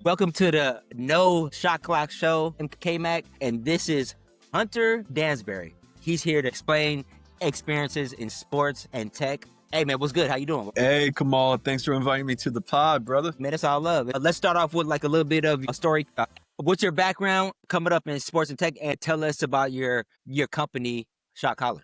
Welcome to the Noshotclockshow. I'm Kmac, and this is Hunter Dansbury. He's here to explain experiences in sports and tech. Hey, man, what's good? How you doing? Hey, Kamal, thanks for inviting me to the pod, brother. Man, it's all love. Let's start off with like a little bit of a story. What's your background coming up in sports and tech? And tell us about your company, ShotCaller.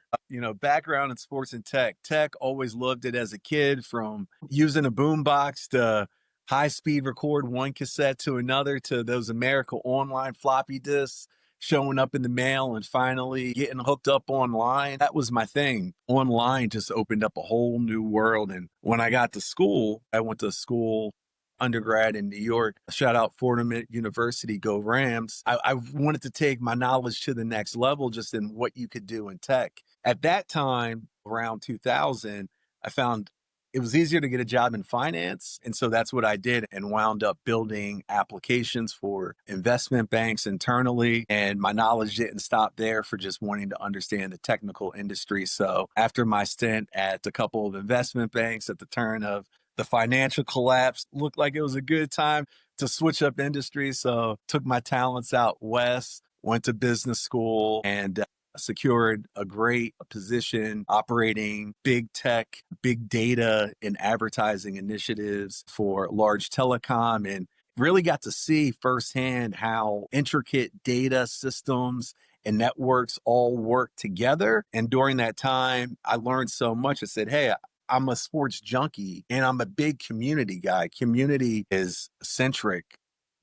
Background in sports and tech. Tech, always loved it as a kid, from using a boombox to high-speed record one cassette to another, to those America Online floppy disks showing up in the mail, and finally getting hooked up online. That was my thing. Online just opened up a whole new world. And when I got to school, I went to school undergrad in New York. Shout out Fordham University, go Rams. I wanted to take my knowledge to the next level just in what you could do in tech. At that time, around 2000, I found it was easier to get a job in finance. And so that's what I did, and wound up building applications for investment banks internally. And my knowledge didn't stop there for just wanting to understand the technical industry. So after my stint at a couple of investment banks at the turn of the financial collapse, looked like it was a good time to switch up industries. So took my talents out west, went to business school, and secured a great position operating big tech, big data, and advertising initiatives for large telecom, and really got to see firsthand how intricate data systems and networks all work together. And during that time, I learned so much. I said, hey, I'm a sports junkie and I'm a big community guy. Community is centric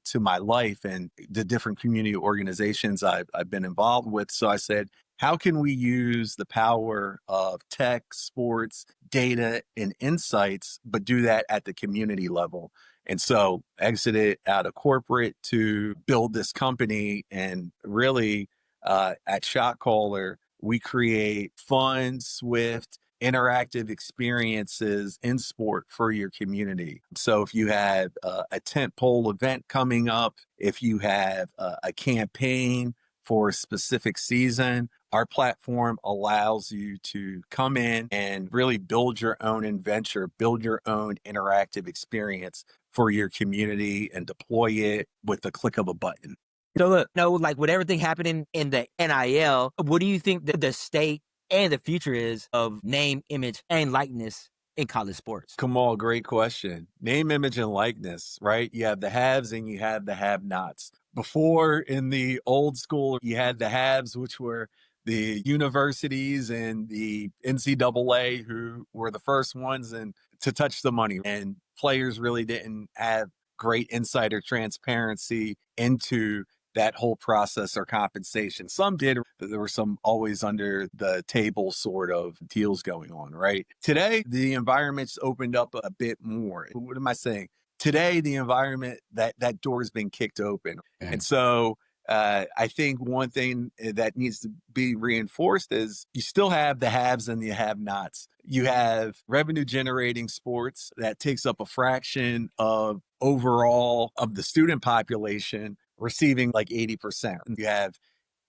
to my life and the different community organizations I've been involved with. So I said, how can we use the power of tech, sports, data, and insights, but do that at the community level? And so exited out of corporate to build this company. And really, at ShotCaller, we create fun, swift, interactive experiences in sport for your community. So if you have a tentpole event coming up, if you have a campaign for a specific season, our platform allows you to come in and really build your own adventure, build your own interactive experience for your community, and deploy it with the click of a button. So look, like with everything happening in the NIL, what do you think that the state and the future is of name, image, and likeness in college sports? Kamal, great question. Name, image, and likeness, right? You have the haves and you have the have-nots. Before, in the old school, you had the haves, which were the universities and the NCAA, who were the first ones to touch the money. And players really didn't have great insider transparency into that whole process or compensation. Some did. There were some always under the table sort of deals going on, right? Today, the environment's opened up a bit more. What am I saying? Today, the environment, that door has been kicked open. And so I think one thing that needs to be reinforced is you still have the haves and the have-nots. You have revenue generating sports that takes up a fraction of overall of the student population, receiving like 80%. You have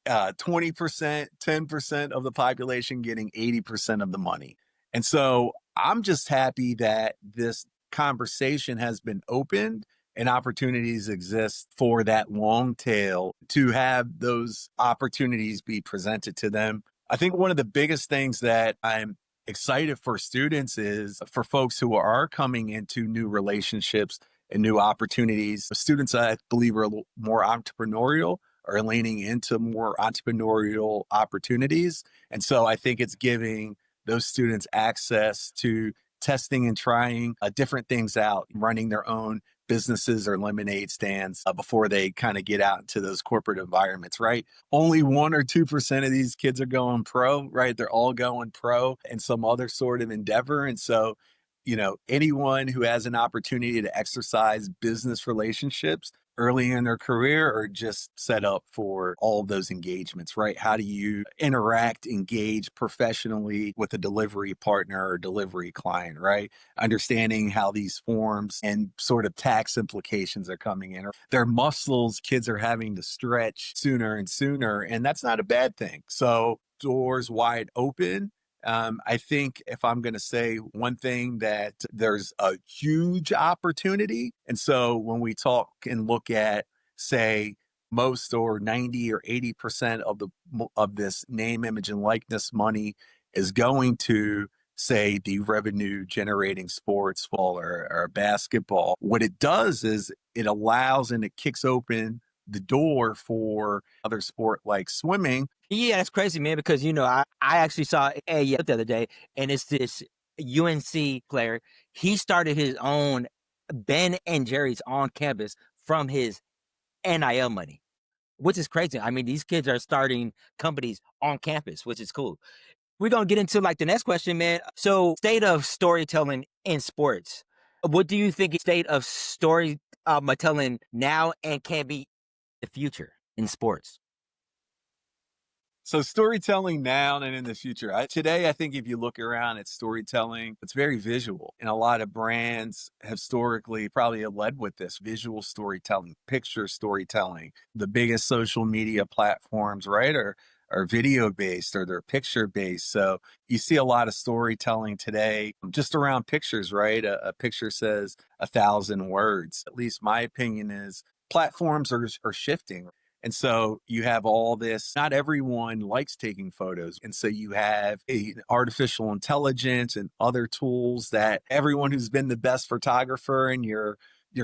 20%, 10% of the population getting 80% of the money. And so I'm just happy that this conversation has been opened and opportunities exist for that long tail to have those opportunities be presented to them. I think one of the biggest things that I'm excited for students is for folks who are coming into new relationships and new opportunities. Students, I believe, are a little more entrepreneurial, are leaning into more entrepreneurial opportunities. And so I think it's giving those students access to testing and trying different things out, running their own businesses or lemonade stands before they kind of get out into those corporate environments, right? Only 1 or 2% of these kids are going pro, right? They're all going pro in some other sort of endeavor. And so, anyone who has an opportunity to exercise business relationships early in their career are just set up for all of those engagements, right? How do you interact, engage professionally with a delivery partner or delivery client, right? Understanding how these forms and sort of tax implications are coming in. Their muscles, kids are having to stretch sooner and sooner, and that's not a bad thing. So doors wide open. I think if I'm going to say one thing, that there's a huge opportunity. And so when we talk and look at, say, most or 90 or 80% of this name, image, and likeness money is going to, say, the revenue generating sports, football or basketball. What it does is it allows and it kicks open the door for other sport like swimming. Yeah, that's crazy, man, because, I actually saw a the other day, and it's this UNC player. He started his own Ben and Jerry's on campus from his NIL money, which is crazy. I mean, these kids are starting companies on campus, which is cool. We're going to get into like the next question, man. So, state of storytelling in sports. What do you think is state of storytelling now and can be the future in sports? So storytelling now and in the future. Today, I think if you look around at storytelling, it's very visual. And a lot of brands historically probably have led with this visual storytelling, picture storytelling. The biggest social media platforms, right, are video based or they're picture based. So you see a lot of storytelling today just around pictures, right? A picture says 1,000 words. At least my opinion is platforms are shifting. And so you have all this, not everyone likes taking photos. And so you have artificial intelligence and other tools that everyone who's been the best photographer and your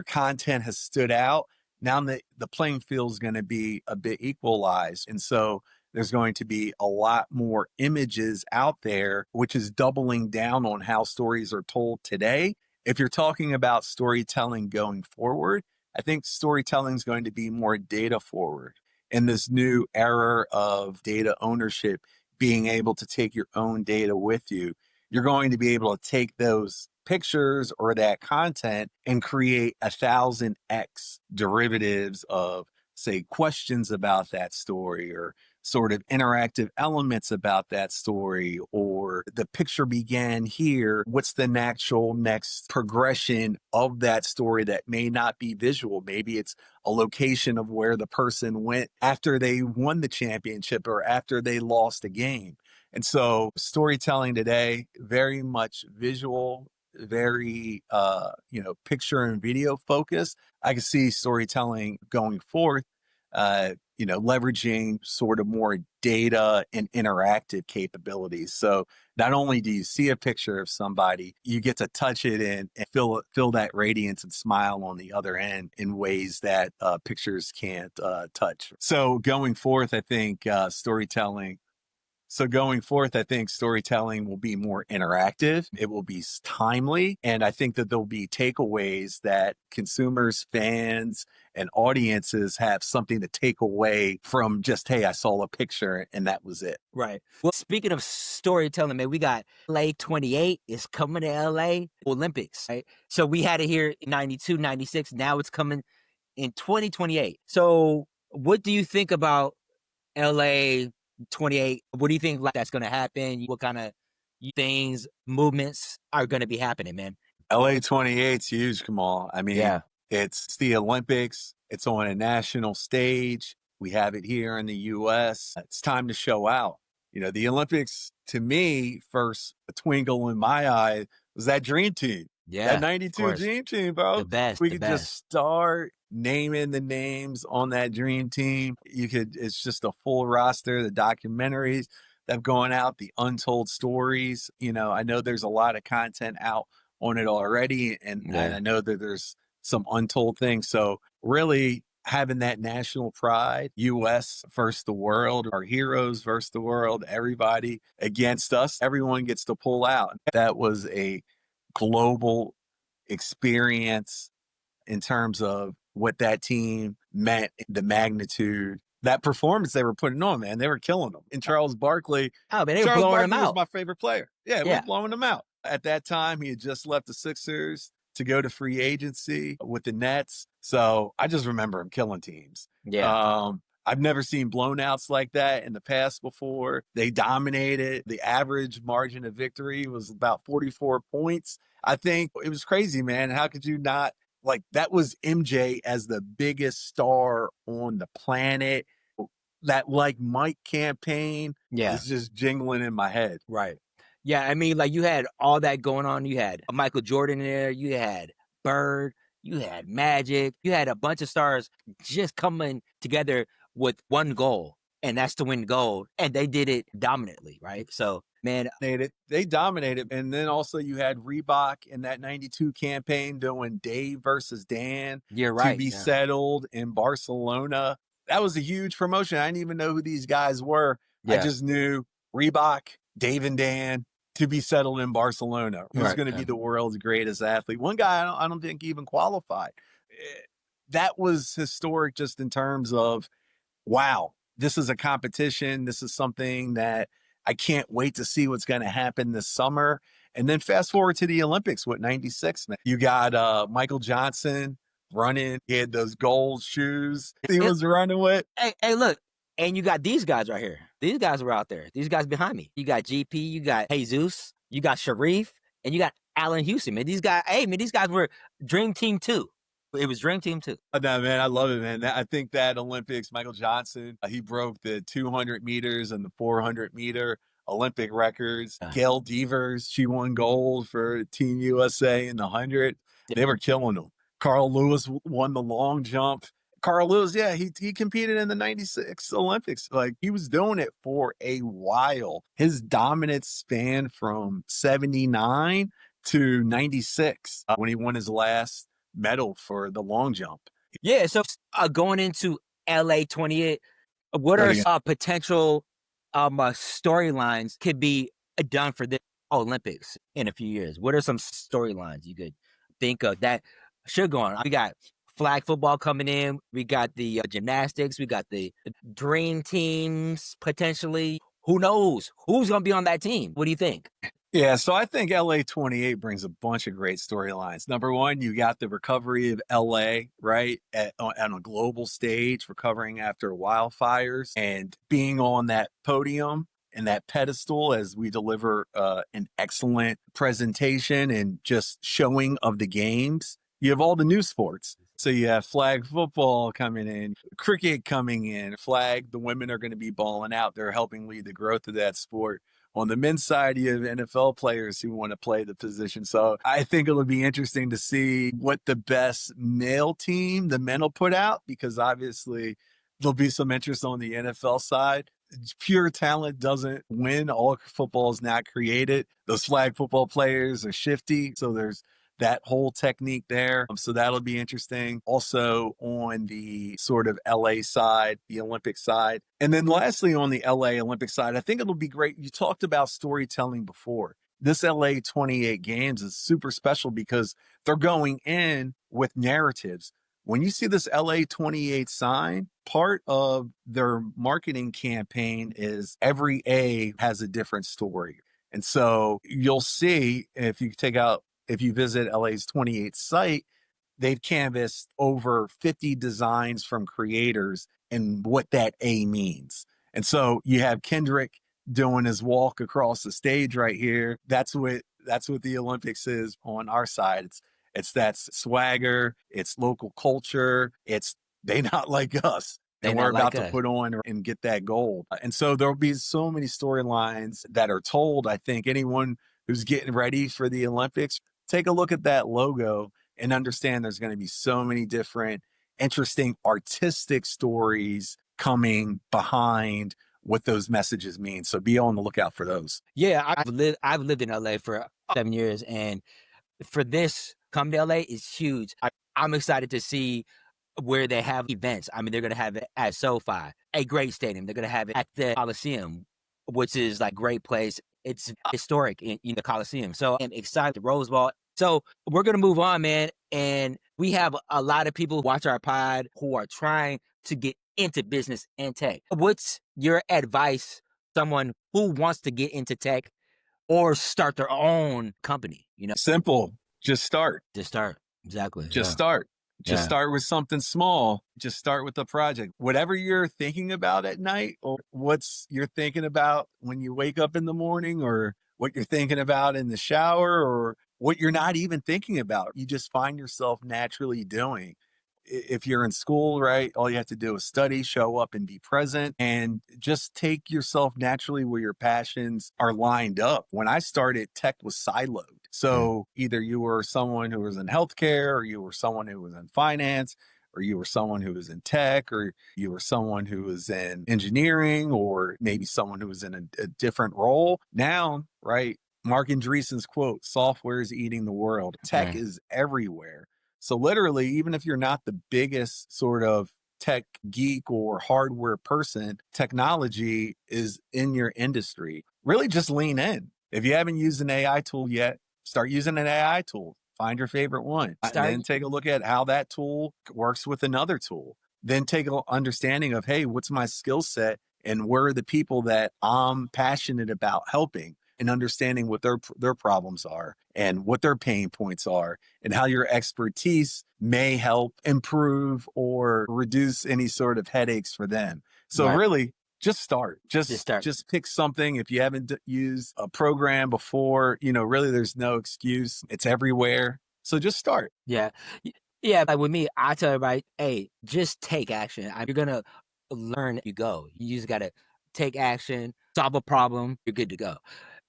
content has stood out. Now the playing field is going to be a bit equalized. And so there's going to be a lot more images out there, which is doubling down on how stories are told today. If you're talking about storytelling going forward, I think storytelling is going to be more data forward in this new era of data ownership, being able to take your own data with you. You're going to be able to take those pictures or that content and create 1,000x derivatives of, say, questions about that story or sort of interactive elements about that story, or the picture began here. What's the natural next progression of that story that may not be visual? Maybe it's a location of where the person went after they won the championship or after they lost a game. And so storytelling today, very much visual, very, picture and video focused. I can see storytelling going forth, leveraging sort of more data and interactive capabilities. So not only do you see a picture of somebody, you get to touch it and feel that radiance and smile on the other end in ways that pictures can't touch. So going forth, I think storytelling will be more interactive. It will be timely. And I think that there'll be takeaways that consumers, fans, and audiences have something to take away from just, hey, I saw a picture and that was it. Right. Well, speaking of storytelling, man, we got LA 28 is coming to LA Olympics, right? So we had it here in 92, 96. Now it's coming in 2028. So what do you think about LA 28? What do you think like that's going to happen? What kind of movements are going to be happening, man? LA 28's huge, Kamal. I mean, Yeah. it's the Olympics. It's on a national stage. We have it here in the US. It's time to show out. The Olympics, to me, first a twinkle in my eye was that dream team. Yeah. That 92 dream team, bro. The best. We could just start naming the names on that dream team. It's just a full roster, the documentaries that have gone out, the untold stories. I know there's a lot of content out on it already. And I know that there's some untold things. So really having that national pride, US versus the world, our heroes versus the world, everybody against us, everyone gets to pull out. That was a global experience in terms of what that team meant, the magnitude, that performance they were putting on, man. They were killing them. And Charles Barkley, oh, man, they were blowing him out. Was my favorite player. Yeah, we were blowing him out. At that time, he had just left the Sixers to go to free agency with the Nets. So I just remember him killing teams. Yeah. I've never seen blownouts like that in the past before. They dominated. The average margin of victory was about 44 points. I think it was crazy, man. How could you not? Like, that was MJ as the biggest star on the planet. That like Mike campaign is just jingling in my head. Right. Yeah, I mean, like you had all that going on. You had Michael Jordan in there. You had Bird. You had Magic. You had a bunch of stars just coming together with one goal, and that's to win gold. And they did it dominantly, right? So, man, They dominated. And then also you had Reebok in that 92 campaign doing Dave versus Dan you're to right. be Yeah, settled in Barcelona. That was a huge promotion. I didn't even know who these guys were. I yeah, just knew Reebok, Dave and Dan to be settled in Barcelona. Who's right. going to be the world's greatest athlete? One guy I don't think even qualified. Eh, That was historic just in terms of wow, this is a competition. This is something that I can't wait to see what's going to happen this summer. And then fast forward to the Olympics with 96, man. You got Michael Johnson running. He had those gold shoes he It, was running with. hey, look, and you got these guys right here. These guys were out there. These guys behind me. You got GP. You got Jesus. You got Sharif, and you got Allen Houston. Man, these guys. Hey, man, these guys were Dream Team 2. It was Dream Team 2. No, man, I love it, man. I think that Olympics, Michael Johnson, he broke the 200 meters and the 400 meter Olympic records. Gail Devers, she won gold for Team USA in the 100. They were killing them. Carl Lewis won the long jump. Carl Lewis, yeah, he competed in the 96 Olympics. Like he was doing it for a while. His dominance spanned from 79 to 96 when he won his last medal for the long jump. Yeah, so going into LA 28, what are potential storylines could be done for the Olympics in a few years? What are some storylines you could think of that should go on? We got flag football coming in. We got the gymnastics. We got the dream teams potentially. Who knows who's going to be on that team? What do you think? Yeah, so I think LA 28 brings a bunch of great storylines. Number one, you got the recovery of LA, right? On a global stage, recovering after wildfires and being on that podium and that pedestal as we deliver an excellent presentation and just showing of the games. You have all the new sports. So you have flag football coming in, cricket coming in, flag. The women are going to be balling out. They're helping lead the growth of that sport. On the men's side, you have NFL players who want to play the position. So I think it'll be interesting to see what the best male team, the men will put out, because obviously there'll be some interest on the NFL side. Pure talent doesn't win. All football is not created. Those flag football players are shifty. So there's that whole technique there. So that'll be interesting. Also on the sort of LA side, the Olympic side. And then lastly, on the LA Olympic side, I think it'll be great. You talked about storytelling before. This LA 28 games is super special because they're going in with narratives. When you see this LA 28 sign, part of their marketing campaign is every A has a different story. And so you'll see if you visit LA's 28 site, they've canvassed over 50 designs from creators and what that A means. And so you have Kendrick doing his walk across the stage right here. That's what the Olympics is on our side. It's that swagger, it's local culture, it's they not like us. They And we're not like about to us. put on and get that gold. And so there'll be so many storylines that are told. I think anyone who's getting ready for the Olympics, take a look at that logo and understand there's going to be so many different interesting artistic stories coming behind what those messages mean. So be on the lookout for those. Yeah, I've lived in LA for 7 years, and for this come to LA is huge. I'm excited to see where they have events. I mean, they're going to have it at SoFi, a great stadium. They're going to have it at the Coliseum, which is like great place. It's historic in the Coliseum. So I'm excited. The Rose Bowl. So we're going to move on, man. And we have a lot of people who watch our pod who are trying to get into business and tech. What's your advice? Someone who wants to get into tech or start their own company, Simple. Just start. to start. Exactly. Just Yeah. start. Just Yeah. start with something small. Just start with the project. Whatever you're thinking about at night, or what's you're thinking about when you wake up in the morning, or what you're thinking about in the shower, or what you're not even thinking about, you just find yourself naturally doing. if you're in school, right, all you have to do is study, show up, and be present, and just take yourself naturally where your passions are lined up. When I started, tech was siloed. So either you were someone who was in healthcare, or you were someone who was in finance, or you were someone who was in tech, or you were someone who was in engineering, or maybe someone who was in a different role. Now, right, Mark Andreessen's quote, software is eating the world. Tech is everywhere. So literally, even if you're not the biggest sort of tech geek or hardware person, technology is in your industry. Really just lean in. If you haven't used an AI tool yet, start using an AI tool. Find your favorite one. And then take a look at how that tool works with another tool. Then take an understanding of, hey, what's my skill set and where are the people that I'm passionate about helping, and understanding what their problems are and what their pain points are, and how your expertise may help improve or reduce any sort of headaches for them. So really, just start. Just pick something. If you haven't used a program before, really there's no excuse. It's everywhere. So just start. Yeah. Yeah, like with me, I tell everybody, hey, just take action. You're gonna learn as you go. You just gotta take action, solve a problem, you're good to go.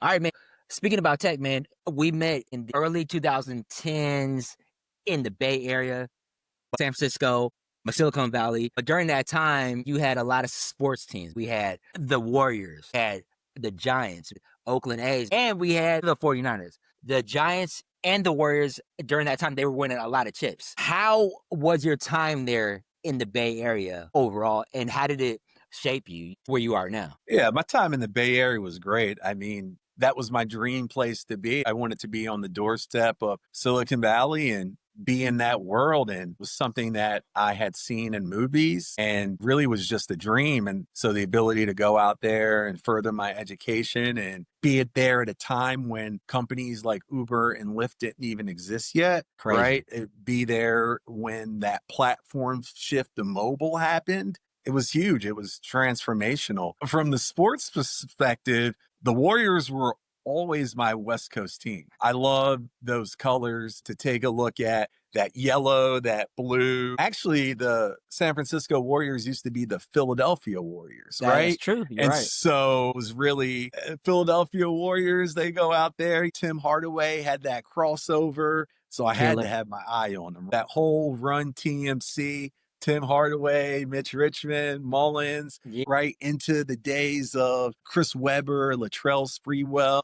All right, man. Speaking about tech, man, we met in the early 2010s in the Bay Area, San Francisco, Silicon Valley. But during that time, you had a lot of sports teams. We had the Warriors, had the Giants, Oakland A's, and we had the 49ers. The Giants and the Warriors, during that time, they were winning a lot of chips. How was your time there in the Bay Area overall, and how did it shape you where you are now? Yeah, my time in the Bay Area was great. I mean, that was my dream place to be. I wanted to be on the doorstep of Silicon Valley and be in that world, and was something that I had seen in movies and really was just a dream. And so the ability to go out there and further my education, and be it there at a time when companies like Uber and Lyft didn't even exist yet, right? Be there when that platform shift to mobile happened. It was huge. It was transformational. From the sports perspective, the Warriors were always my West Coast team. I love those colors. To take a look at that yellow, that blue. Actually, the San Francisco Warriors used to be the Philadelphia Warriors, right? That's true. You're And right. so it was really Philadelphia Warriors. They go out there. Tim Hardaway had that crossover. So I had to have my eye on them. That whole run TMC, Tim Hardaway, Mitch Richmond, Mullins, right into the days of Chris Webber, Latrell Sprewell.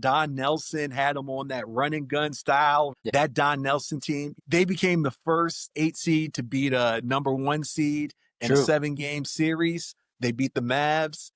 Don Nelson had them on that run and gun style. That Don Nelson team, they became the first 8 seed to beat a number 1 seed in a 7-game series. They beat the Mavs.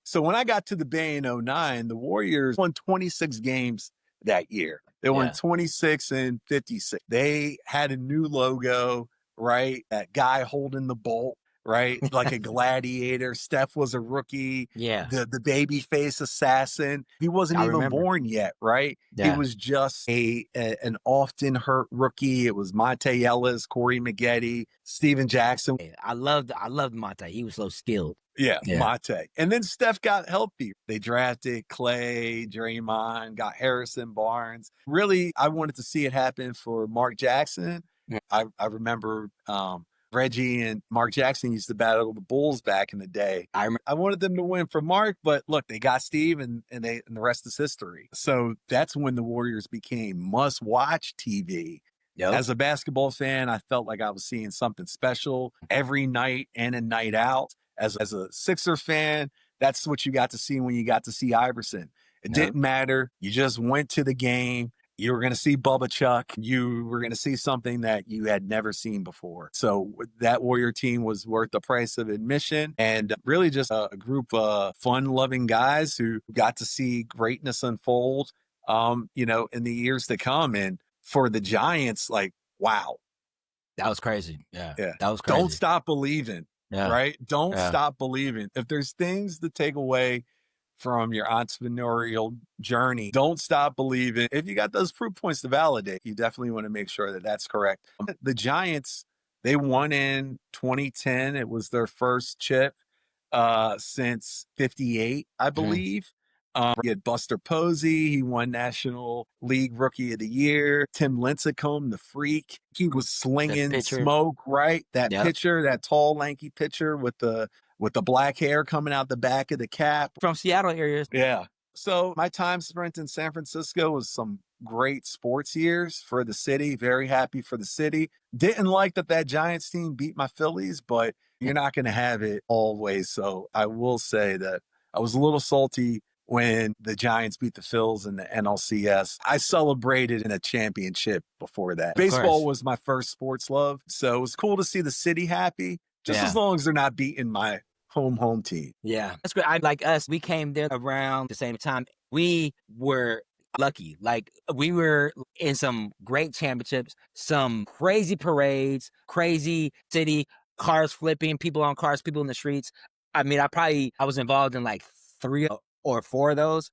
So when I got to the Bay in 2009, the Warriors won 26 games that year. They won 26 and 56. They had a new logo, right? That guy holding the bolt, right? Like a gladiator. Steph was a rookie. The baby face assassin. He wasn't even born yet, right? He was just an often hurt rookie. It was Monte Ellis, Corey Maggette, Steven Jackson. I loved Monte. He was so skilled. Yeah, Monte. And then Steph got healthy. They drafted Clay, Draymond, got Harrison Barnes. Really, I wanted to see it happen for Mark Jackson. I remember Reggie and Mark Jackson used to battle the Bulls back in the day. I wanted them to win for Mark, but look, they got Steve, and the rest is history. So that's when the Warriors became must-watch TV. As a basketball fan, I felt like I was seeing something special every night in and night out. As a Sixer fan, that's what you got to see when you got to see Iverson. It didn't matter. You just went to the game. You were going to see Bubba Chuck. You were going to see something that you had never seen before. So that Warrior team was worth the price of admission, and really just a group of fun-loving guys who got to see greatness unfold, in the years to come. And for the Giants, like, wow. That was crazy. Yeah. That was crazy. Don't stop believing. Right? Don't stop believing. If there's things to take away from your entrepreneurial journey, don't stop believing. If you got those proof points to validate, you definitely want to make sure that that's correct. The Giants, they won in 2010. It was their first chip since 58, I believe. You had Buster Posey. He won National League Rookie of the Year. Tim Lincecum, the freak. He was slinging smoke, right? That pitcher, that tall, lanky pitcher with the black hair coming out the back of the cap. From Seattle areas. Yeah. So my time spent in San Francisco was some great sports years for the city. Very happy for the city. Didn't like that Giants team beat my Phillies, but you're not going to have it always. So I will say that I was a little salty when the Giants beat the Phils in the NLCS. I celebrated in a championship before that. Baseball was my first sports love. So it was cool to see the city happy, just as long as they're not beating my home team. Yeah. That's great. Like us, we came there around the same time. We were lucky. Like, we were in some great championships, some crazy parades, crazy city, cars flipping, people on cars, people in the streets. I mean, I was involved in like 3 or 4 of those.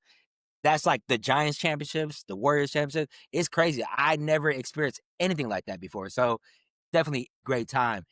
That's like the Giants championships, the Warriors championships. It's crazy. I never experienced anything like that before. So definitely great time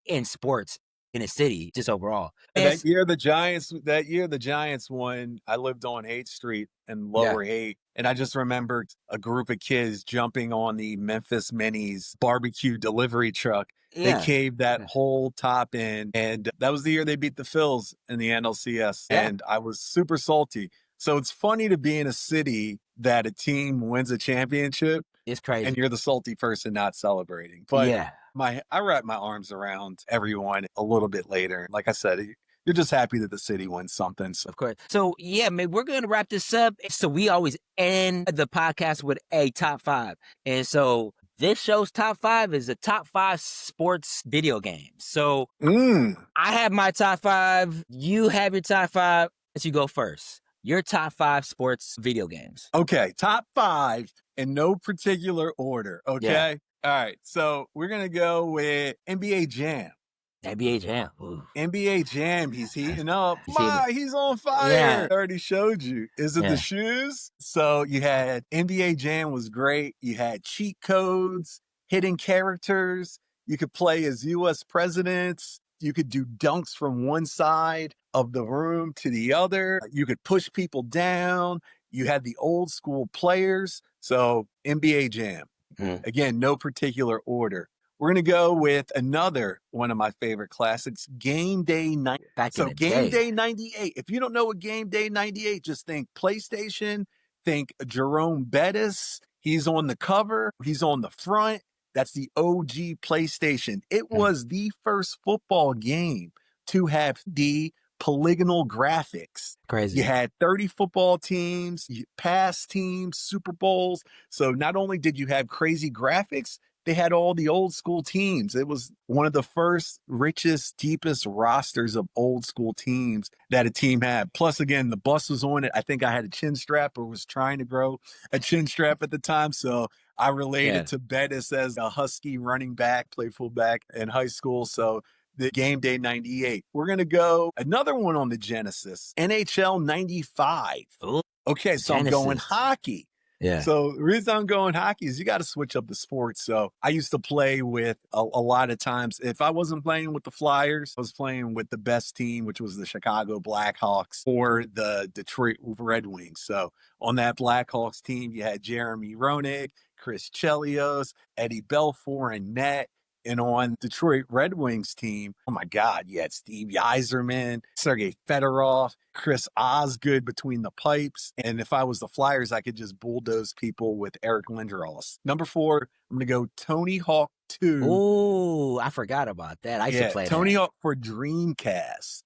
in sports in a city, just overall. That year the Giants won. I lived on 8th Street in Lower 8, and I just remembered a group of kids jumping on the Memphis Minis barbecue delivery truck. They caved that whole top in, and that was the year they beat the Phils in the NLCS, and I was super salty. So it's funny to be in a city that a team wins a championship. It's crazy. And you're the salty person not celebrating. But I wrap my arms around everyone a little bit later. Like I said, you're just happy that the city wins something. So. Of course. So, man, we're going to wrap this up. So we always end the podcast with a top 5. And so this show's top 5 is the top 5 sports video games. So I have my top 5. You have your top 5. Let's you go first. Your top 5 sports video games. Okay, top 5 in no particular order. Okay. All right. So we're going to go with NBA Jam. NBA Jam. Ooh. NBA Jam. He's heating up. He's on fire. I already showed you. Is it the shoes? So you had NBA Jam was great. You had cheat codes, hidden characters. You could play as U.S. presidents. You could do dunks from one side of the room to the other. You could push people down. You had the old school players. So NBA Jam. Again, no particular order. We're going to go with another one of my favorite classics, Game Day 98. So Game Day 98. If you don't know what Game Day 98, just think PlayStation, think Jerome Bettis. He's on the cover. He's on the front. That's the OG PlayStation. It was the first football game to have the polygonal graphics. Crazy. You had 30 football teams, past teams, Super Bowls. So not only did you have crazy graphics, they had all the old school teams. It was one of the first, richest, deepest rosters of old school teams that a team had. Plus, again, the bus was on it. I think I had a chin strap or was trying to grow a chin strap at the time. So I related to Bettis as a husky running back, played fullback in high school. So the Game Day 98. We're going to go another one on the Genesis, NHL 95. Ooh, okay, so Genesis. I'm going hockey. Yeah. So the reason I'm going hockey is you got to switch up the sports. So I used to play with a lot of times. If I wasn't playing with the Flyers, I was playing with the best team, which was the Chicago Blackhawks or the Detroit Red Wings. So on that Blackhawks team, you had Jeremy Roenick, Chris Chelios, Eddie Belfour, and net. And on Detroit Red Wings team, oh my God, you had Steve Yzerman, Sergei Fedorov, Chris Osgood between the pipes. And if I was the Flyers, I could just bulldoze people with Eric Lindros. Number 4, I'm going to go Tony Hawk 2. Oh, I forgot about that. I should play Tony that. Hawk for Dreamcast.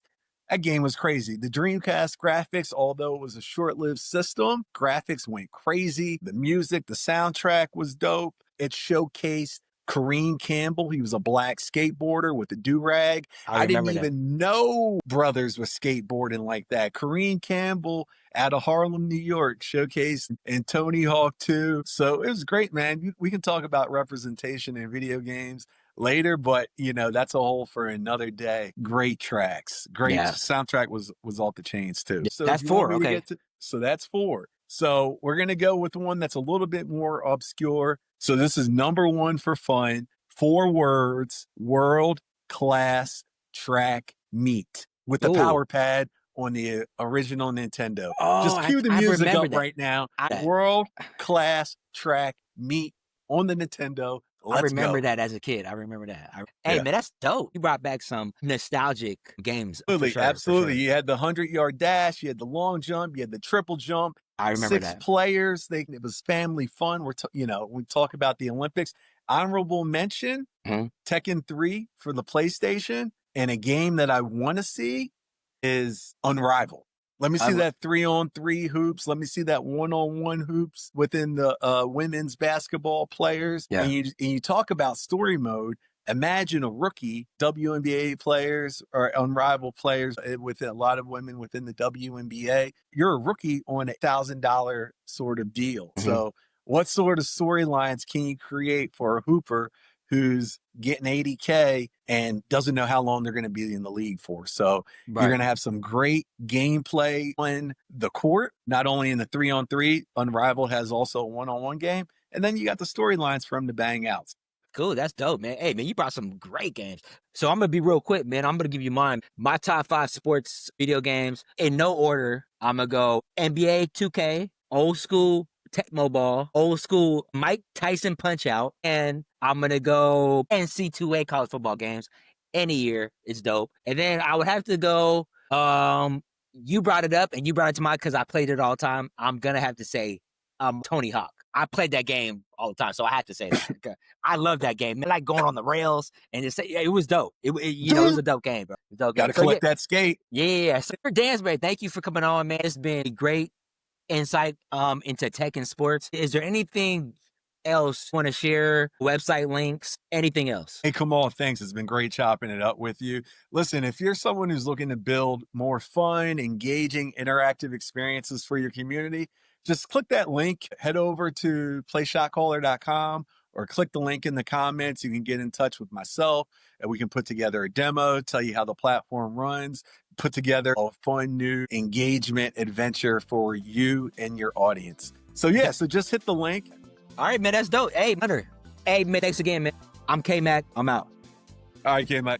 That game was crazy. The Dreamcast graphics, although it was a short-lived system, graphics went crazy. The music, the soundtrack was dope. It showcased Kareem Campbell. He was a black skateboarder with a do-rag. I didn't even know brothers were skateboarding like that. Kareem Campbell out of Harlem, New York, showcased in Tony Hawk 2. So it was great, man. We can talk about representation in video games later, but that's a whole for another day. Great tracks. Great soundtrack was off the chains too. So that's 4. Okay. So that's 4. So we're going to go with one that's a little bit more obscure. So this is number 1 for fun. 4 words, world class track meet with the power pad on the original Nintendo. Oh, Just cue the I music remember up that. right now. World class track meet on the Nintendo. I Let's remember go. that as a kid. I remember that. Hey, Yeah. man, that's dope. You brought back some nostalgic games. Absolutely, For sure, absolutely. For sure. You had the 100-yard dash, you had the long jump, you had the triple jump. I remember 6 that. players. It was family fun. We talk about the Olympics. Honorable mention, Mhm. Tekken 3 for the PlayStation, and a game that I want to see is Unrivaled. Let me see that 3-on-3 hoops. Let me see that 1-on-1 hoops within the women's basketball players. Yeah. And you talk about story mode. Imagine a rookie WNBA players or unrivaled players with a lot of women within the WNBA. You're a rookie on $1,000 sort of deal. Mhm. So what sort of storylines can you create for a hooper who's getting 80K and doesn't know how long they're going to be in the league for? So you're going to have some great gameplay on the court, not only in the 3-on-3. Unrivaled has also a 1-on-1 game. And then you got the storylines for them to bang out. Cool, that's dope, man. Hey, man, you brought some great games. So I'm gonna be real quick, man. I'm gonna give you my top 5 sports video games in no order. I'm gonna go NBA 2K, old school Tecmo Ball, old school Mike Tyson Punch Out, and I'm gonna go NC2A college football games. Any year, it's dope. And then I would have to go. You brought it up, and you brought it to mind because I played it all the time. I'm gonna have to say, Tony Hawk. I played that game all the time, so I have to say that. I love that game. I like going on the rails and it was dope. It was a dope game, bro. Got to collect that skate. Yeah. So Hunter Dansbury, thank you for coming on, man. It's been great insight into tech and sports. Is there anything else you want to share? Website links, anything else? Hey, Kamal, thanks. It's been great chopping it up with you. Listen, if you're someone who's looking to build more fun, engaging, interactive experiences for your community, just click that link, head over to playshotcaller.com or click the link in the comments. You can get in touch with myself and we can put together a demo, tell you how the platform runs, put together a fun new engagement adventure for you and your audience. So just hit the link. All right, man, that's dope. Hey, Hunter. Hey, man, thanks again, man. I'm Kmac. I'm out. All right, Kmac.